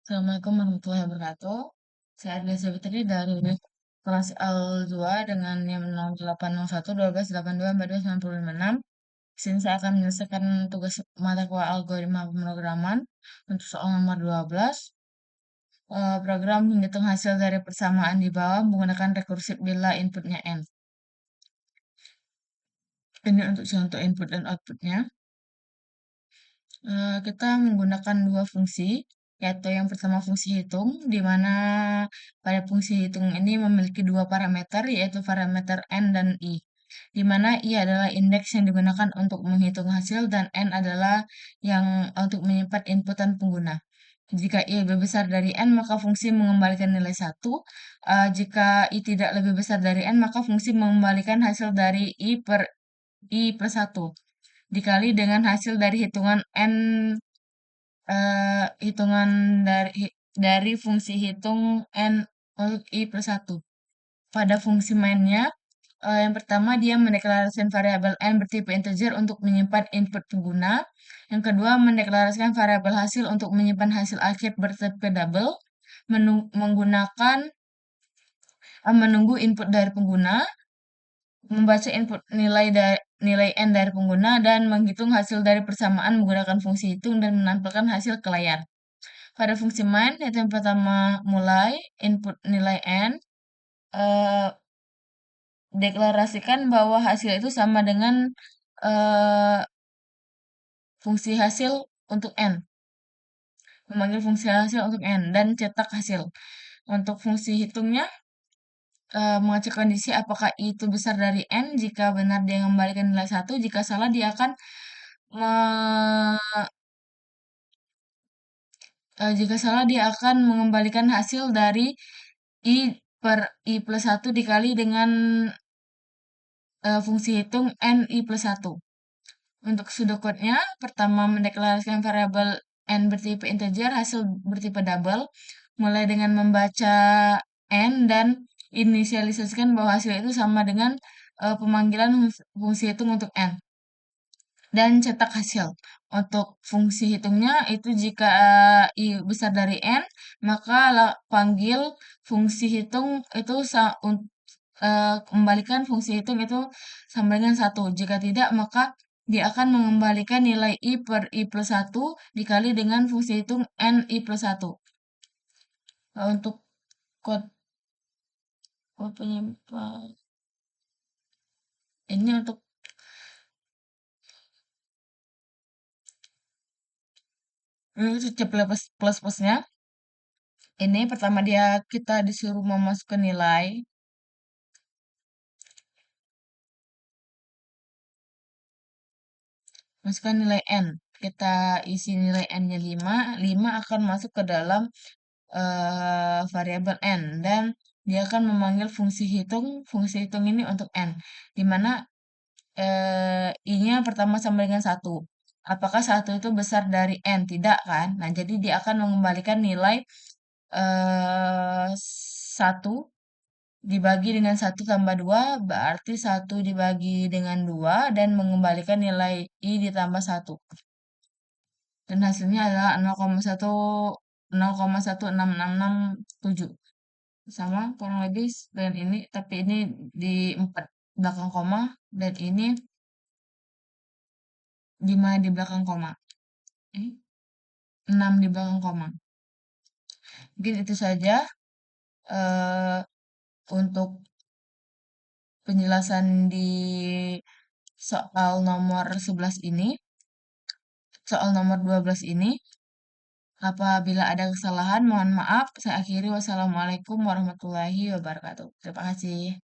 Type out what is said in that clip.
Assalamualaikum warahmatullahi wabarakatuh. Saya Adlia Sabitri dari kelas L2 dengan NIM 0801 12 82 42 95. Di sini saya akan menyelesaikan tugas mata kuliah algoritma pemrograman untuk soal nomor 12. Program menghitung hasil dari persamaan di bawah menggunakan rekursif bila inputnya n. Ini untuk contoh input dan outputnya. Kita menggunakan dua fungsi, yaitu yang pertama fungsi hitung, di mana pada fungsi hitung ini memiliki dua parameter, yaitu parameter n dan i, di mana i adalah indeks yang digunakan untuk menghitung hasil dan n adalah yang untuk menyimpan inputan pengguna. Jika i lebih besar dari n, maka fungsi mengembalikan nilai 1. Jika i tidak lebih besar dari n, maka fungsi mengembalikan hasil dari i plus 1 dikali dengan hasil dari hitungan n, hitungan dari fungsi hitung n untuk i plus 1. Pada fungsi mainnya, yang pertama dia mendeklarasikan variabel n bertipe integer untuk menyimpan input pengguna. Yang kedua mendeklarasikan variabel hasil untuk menyimpan hasil akhir bertipe double, menggunakan menunggu input dari pengguna, membaca input nilai n dari pengguna, dan menghitung hasil dari persamaan menggunakan fungsi hitung dan menampilkan hasil ke layar. Pada fungsi main, yaitu yang pertama mulai, input nilai n, eh, deklarasikan bahwa hasil itu sama dengan eh, fungsi hasil untuk n. Memanggil fungsi hasil untuk n, dan cetak hasil. Untuk fungsi hitungnya, mengecek kondisi apakah i itu besar dari n. Jika benar dia mengembalikan nilai 1, jika salah dia akan jika salah dia akan mengembalikan hasil dari i per i plus 1 dikali dengan fungsi hitung n i plus 1. Untuk pseudocode-nya, pertama mendeklarasikan variabel n bertipe integer, hasil bertipe double, mulai dengan membaca n dan inisialisasikan bahwa hasil itu sama dengan pemanggilan fungsi hitung untuk n. Dan cetak hasil. Untuk fungsi hitungnya itu jika i besar dari n, maka panggil fungsi hitung itu kembalikan fungsi hitung itu sama dengan 1. Jika tidak, maka dia akan mengembalikan nilai i per i plus 1 dikali dengan fungsi hitung n i plus 1. Untuk kode penyimpan ini untuk C++ plus-plusnya. Ini pertama kita disuruh memasukkan nilai. Masukkan nilai n. Kita isi nilai n-nya 5. 5 akan masuk ke dalam variabel n. Dan dia akan memanggil fungsi hitung. Fungsi hitung ini untuk n. Dimana i-nya pertama sama dengan 1. Apakah 1 itu besar dari n? Tidak kan? Nah, jadi dia akan mengembalikan nilai 1 dibagi dengan 1 tambah 2, berarti 1 dibagi dengan 2, dan mengembalikan nilai i ditambah 1. Dan hasilnya adalah 0,16667. Sama kurang lebih dengan ini, tapi ini di 4 belakang koma, dan ini 5 di belakang koma. 6 di belakang koma. Mungkin itu saja eh, untuk penjelasan di soal nomor 11 ini. Soal nomor 12 ini. Apabila ada kesalahan, mohon maaf. Saya akhiri. Wassalamualaikum warahmatullahi wabarakatuh. Terima kasih.